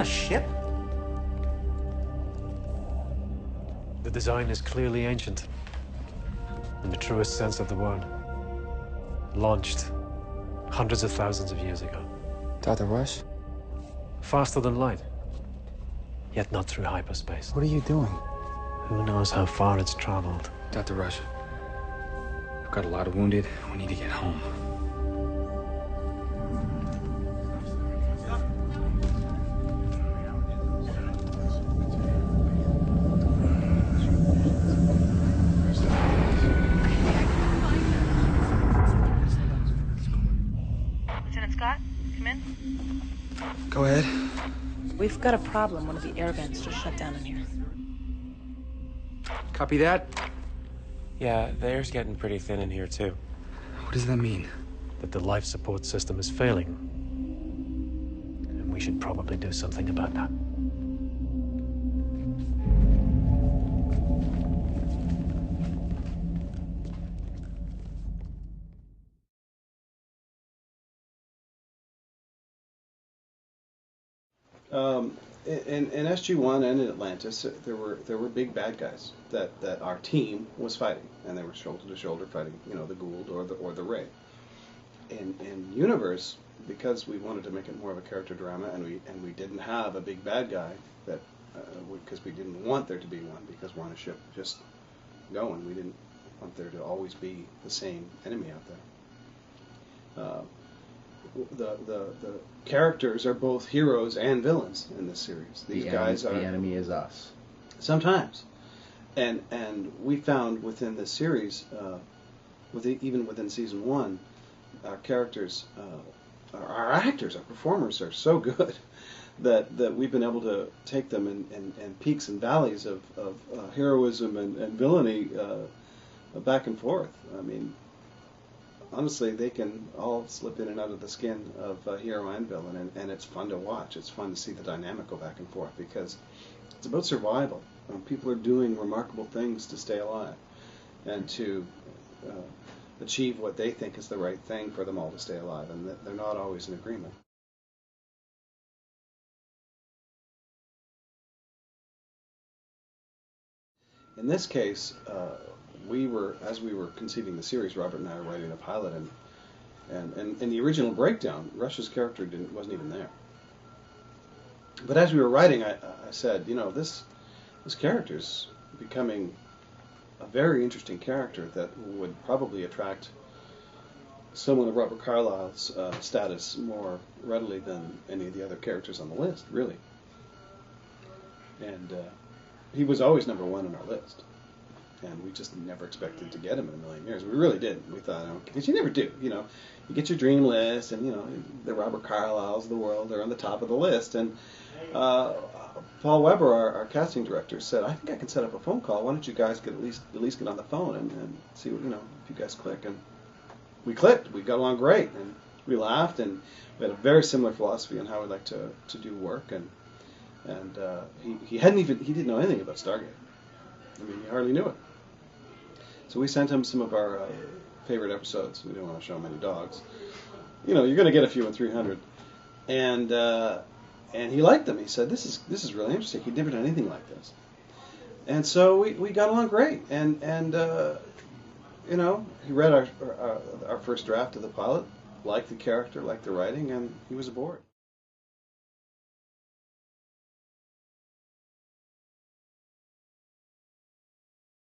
ship? The design is clearly ancient, in the truest sense of the word. Launched hundreds of thousands of years ago. Dr. Rush? Faster than light, yet not through hyperspace. What are you doing? Who knows how far it's traveled? Dr. Rush, we've got a lot of wounded. We need to get home. Lieutenant Scott, come in. Go ahead. We've got a problem. One of the air vents just shut down in here. Copy that. Yeah, the air's getting pretty thin in here, too. What does that mean? That the life support system is failing. And we should probably do something about that. In SG-1 and in Atlantis, there were big bad guys that our team was fighting, and they were shoulder to shoulder fighting, you know, the Gould or the Ray. In Universe, because we wanted to make it more of a character drama, and we didn't have a big bad guy that because we didn't want there to be one, because we're on a ship just going. We didn't want there to always be the same enemy out there. The characters are both heroes and villains in this series. These guys are... The enemy is us. Sometimes. And we found within this series, even within season 1, our characters, our actors, our performers are so good that we've been able to take them in peaks and valleys of heroism and villainy back and forth. I mean, honestly, they can all slip in and out of the skin of hero and villain, and it's fun to watch. It's fun to see the dynamic go back and forth, because it's about survival. People are doing remarkable things to stay alive and to achieve what they think is the right thing for them all to stay alive, and they're not always in agreement. In this case, as we were conceiving the series, Robert and I were writing a pilot, and in the original breakdown, Rush's character wasn't even there. But as we were writing, I said, you know, this character's becoming a very interesting character that would probably attract someone of Robert Carlyle's status more readily than any of the other characters on the list, really. And he was always number 1 on our list. And we just never expected to get him in a million years. We really didn't. We thought, because you never do. You know, you get your dream list, and you know the Robert Carlyles of the world are on the top of the list. And Paul Weber, our casting director, said, "I think I can set up a phone call. Why don't you guys at least get on the phone and see what, you know, if you guys click." And we clicked. We got along great, and we laughed, and we had a very similar philosophy on how we like to do work. And he didn't know anything about Stargate. I mean, he hardly knew it. So we sent him some of our favorite episodes. We didn't want to show him any dogs. You know, you're going to get a few in 300. And he liked them. He said, "This is really interesting. He'd never done anything like this." And so we got along great. And you know, he read our first draft of the pilot, liked the character, liked the writing, and he was aboard.